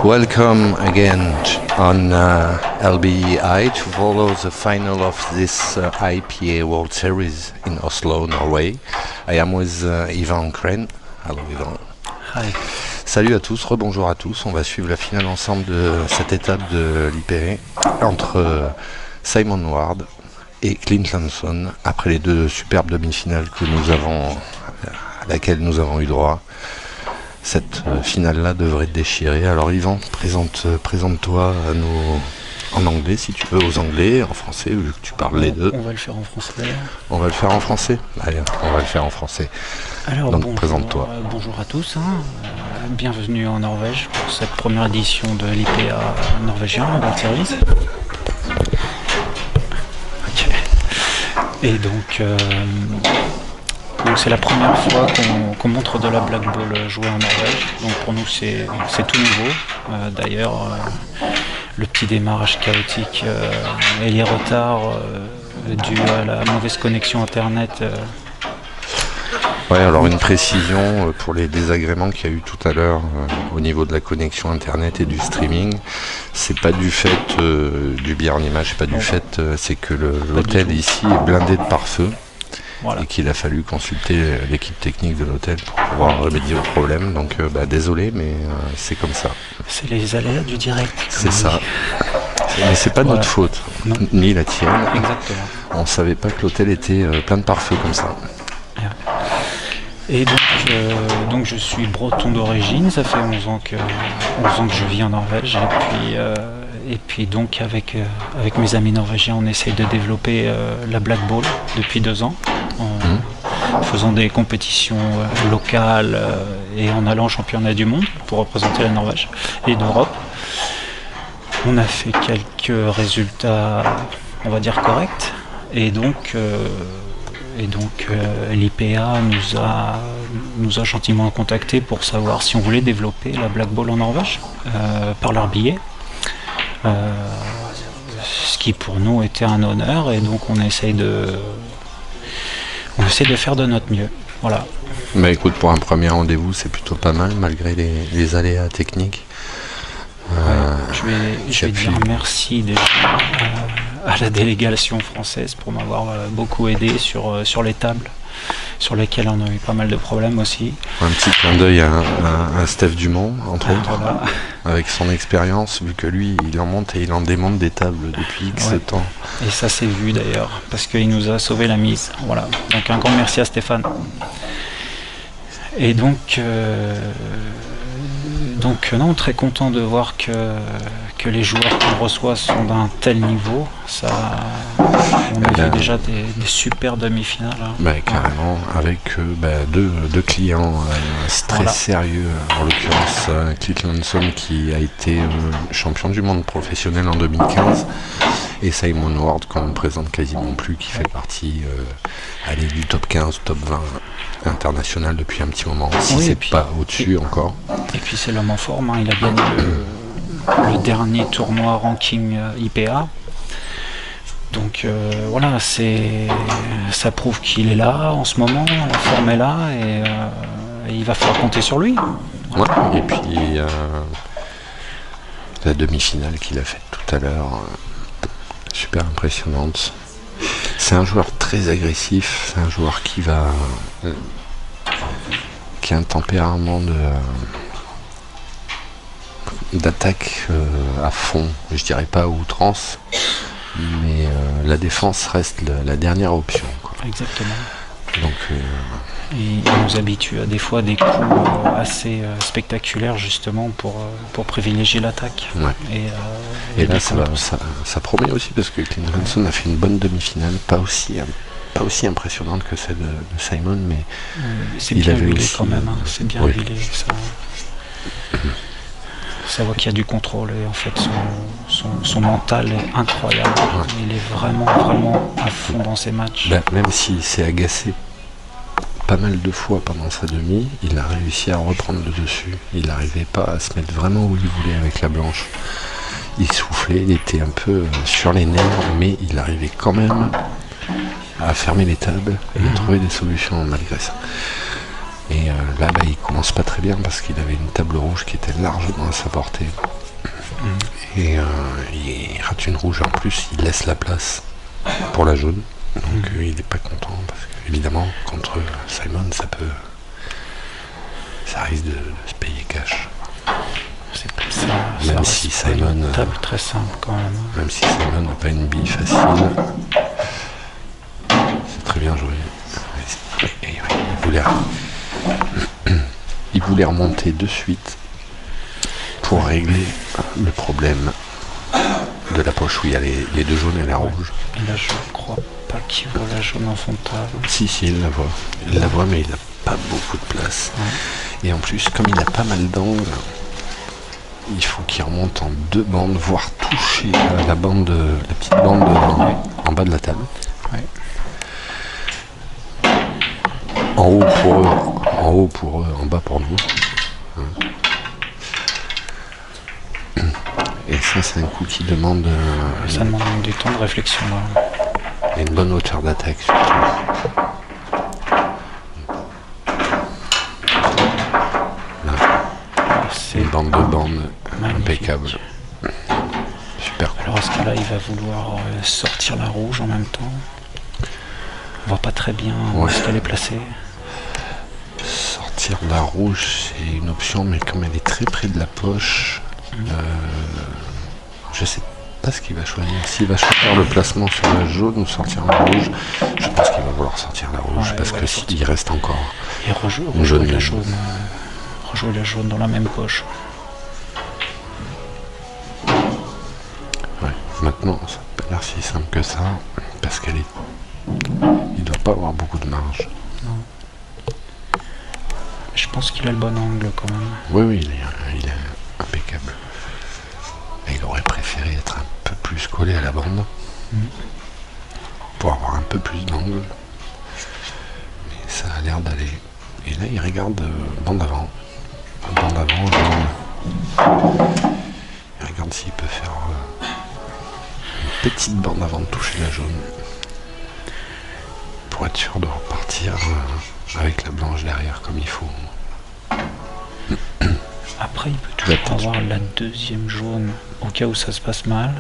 Welcome again on LBI to follow the final of this IPA World Series in Oslo, Norway. I am with Ivan Kren. Hello Ivan. Hi. Salut à tous, rebonjour à tous. On va suivre la finale ensemble de cette étape de l'IPA entre Simon Ward et Clint Lanson après les deux superbes demi-finales à laquelle nous avons eu droit. Cette finale-là devrait te déchirer. Alors Yvan, présente-toi à nous en anglais si tu veux, aux anglais, en français, vu que tu parles les deux. On va le faire en français d'ailleurs. On va le faire en français. Allez, on va le faire en français. Alors, donc présente-toi. Bonjour à tous, bienvenue en Norvège pour cette première édition de l'IPA norvégien, World Series. Ok. Et donc c'est la première fois qu'on montre de la Black Ball jouée en Norvège. Donc pour nous c'est tout nouveau. D'ailleurs le petit démarrage chaotique et les retards dus à la mauvaise connexion internet. Ouais, alors une précision pour les désagréments qu'il y a eu tout à l'heure au niveau de la connexion internet et du streaming. C'est pas du fait du biais en image, c'est pas du fait, c'est que l'hôtel ici est blindé de pare-feu. Voilà. Et qu'il a fallu consulter l'équipe technique de l'hôtel pour pouvoir remédier au problème. Donc désolé, mais c'est comme ça. C'est les aléas du direct. C'est ça. Mais c'est pas notre faute, ni la tienne. Exactement. On savait pas que l'hôtel était plein de pare-feu comme ça. Et donc je suis breton d'origine, ça fait 11 ans que je vis en Norvège. Et puis donc avec mes amis norvégiens, on essaye de développer la Black Ball depuis 2 ans. En faisant des compétitions locales et en allant au championnat du monde pour représenter la Norvège et l'Europe. On a fait quelques résultats, on va dire, corrects. Et donc l'IPA nous a gentiment contactés pour savoir si on voulait développer la Black Ball en Norvège par leur billet. Ce qui pour nous était un honneur, et donc on essaie de faire de notre mieux. Voilà. Bah écoute, pour un premier rendez-vous, c'est plutôt pas mal malgré les aléas techniques. Je vais dire merci déjà à la délégation française pour m'avoir beaucoup aidé sur les tables, sur lesquelles on a eu pas mal de problèmes aussi. Un petit clin d'œil à Steph Dumont, entre autres, voilà. Avec son expérience, vu que lui, il en monte et il en démonte des tables depuis X temps. Et ça s'est vu d'ailleurs, parce qu'il nous a sauvé la mise. Voilà. Donc un grand merci à Stéphane. Et donc non, très content de voir que les joueurs qu'on reçoit sont d'un tel niveau. On a vu déjà des super demi-finales. Carrément, avec deux clients très sérieux, en l'occurrence Clint Lanson qui a été champion du monde professionnel en 2015 et Simon Ward qu'on ne présente quasiment plus, qui fait partie du top 15, top 20 international depuis un petit moment, si c'est pas au-dessus encore. Et puis c'est l'homme en forme, il a gagné le dernier tournoi ranking IPA. Donc voilà, ça prouve qu'il est là en ce moment, la forme est là, et il va falloir compter sur lui. Voilà. Ouais, et puis la demi-finale qu'il a faite tout à l'heure, super impressionnante. C'est un joueur très agressif, c'est un joueur qui a un tempérament d'attaque à fond, je dirais pas à outrance, mais la défense reste la dernière option, quoi. Exactement. Donc et il nous habitue à des fois des coups assez spectaculaires, justement pour privilégier l'attaque. Ouais. Et là ça promet aussi, parce que Clint Lanson a fait une bonne demi-finale, pas aussi impressionnante que celle de Simon, mais c'est bien huilé quand même, c'est bien huilé. Ça voit qu'il y a du contrôle, et en fait son mental est incroyable. Ouais. Il est vraiment à fond dans ses matchs. Même s'il s'est agacé pas mal de fois pendant sa demi, il a réussi à reprendre le dessus. Il n'arrivait pas à se mettre vraiment où il voulait avec la blanche. Il soufflait, il était un peu sur les nerfs, mais il arrivait quand même à fermer les tables et trouver des solutions malgré ça. Et là, bah, il commence pas très bien parce qu'il avait une table rouge qui était largement à sa portée. Et il rate une rouge en plus, il laisse la place pour la jaune. Donc il n'est pas content parce que évidemment contre Simon ça risque de se payer cash. Même si Simon une table très simple quand même. Même si Simon n'a pas une bille facile. C'est très bien joué. Et il voulait remonter de suite pour régler le problème de la poche où il y a les deux jaunes et la rouge. Et là, je crois pas qu'il voit la jaune en fond de table. Si, il la voit. Il la voit, mais il n'a pas beaucoup de place. Et en plus, comme il a pas mal d'angles, il faut qu'il remonte en 2 bandes, voire toucher la petite bande en bas de la table. Ouais. En haut pour eux, en bas pour nous. Et ça, c'est un coup qui demande... ça demande du temps de réflexion. Là. Et une bonne hauteur d'attaque, surtout. Là. C'est une bande de bandes impeccable. Super. Alors, à ce cas-là, il va vouloir sortir la rouge en même temps. On voit pas très bien où est-ce qu'elle est placée. Sortir la rouge, c'est une option, mais comme elle est très près de la poche... je sais pas ce qu'il va choisir. S'il va choisir le placement sur la jaune ou sortir la rouge, je pense qu'il va vouloir sortir la rouge parce que s'il reste encore et rejouer la jaune dans la même poche. Ouais. Maintenant, ça peut pas l'air si simple que ça parce il doit pas avoir beaucoup de marge. Non. Je pense qu'il a le bon angle quand même. Oui, il est impeccable. Et il aurait préféré être un peu plus collé à la bande pour avoir un peu plus d'angle. Mais ça a l'air d'aller. Et là, il regarde bande avant. Bande avant, jaune. Il regarde s'il peut faire une petite bande avant de toucher la jaune. Pour être sûr de repartir avec la blanche derrière comme il faut. Après, il peut toujours avoir la deuxième jaune au cas où ça se passe mal.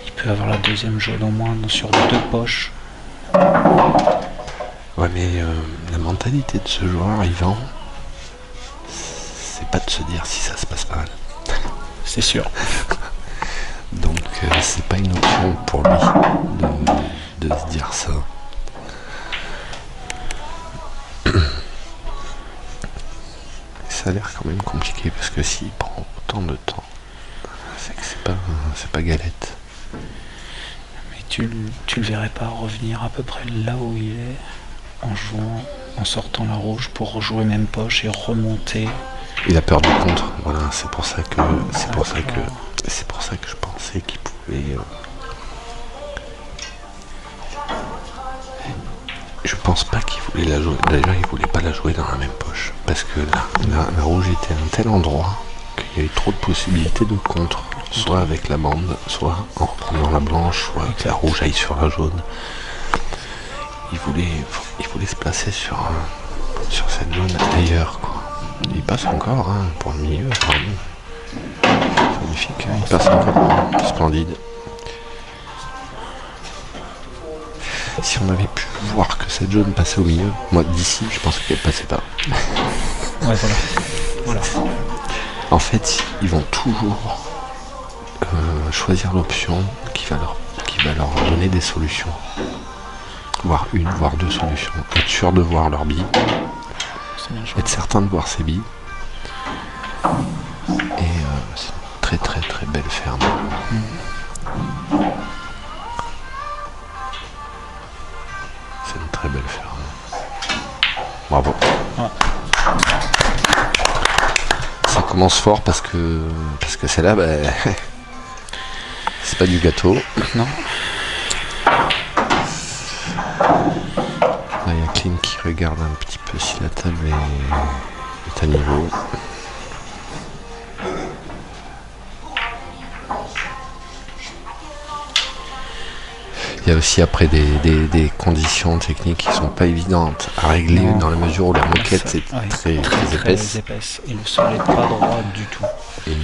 Il peut avoir la deuxième jaune au moins sur 2 poches. Ouais, mais la mentalité de ce joueur, Yvan, c'est pas de se dire si ça se passe mal. C'est sûr. Donc, c'est pas une option pour lui de se dire ça. Ça a l'air quand même compliqué parce que s'il prend autant de temps, c'est que c'est pas galette. Mais tu le verrais pas revenir à peu près là où il est en jouant, en sortant la rouge pour rejouer même poche et remonter. Il a peur du contre. Voilà, c'est pour ça que je pensais qu'il pouvait. Je pense pas qu'il voulait la jouer. D'ailleurs, il voulait pas la jouer dans la même poche. Parce que la rouge était à un tel endroit qu'il y avait trop de possibilités de contre. Soit avec la bande, soit en reprenant la blanche, soit que la rouge aille sur la jaune. Il voulait se placer sur cette jaune ailleurs, quoi. Il passe encore pour le milieu. C'est magnifique. Il passe encore. Splendide. Si on avait pu voir que cette jaune passait au milieu, moi d'ici, je pense qu'elle passait pas. Ouais, voilà. En fait, ils vont toujours choisir l'option qui va leur donner des solutions. Voire une, voire 2 solutions. Être sûr de voir leur bille. Être certain de voir ses billes. Et c'est une très très très belle ferme. C'est une très belle ferme. Bravo. Ouais. Ça commence fort parce que c'est là, c'est pas du gâteau. Non. Là, il y a Clint qui regarde un petit peu si la table est à niveau. Il y a aussi après des conditions techniques qui sont pas évidentes à régler dans la mesure où la moquette est très épaisse. Et le sol n'est pas droit du tout. Et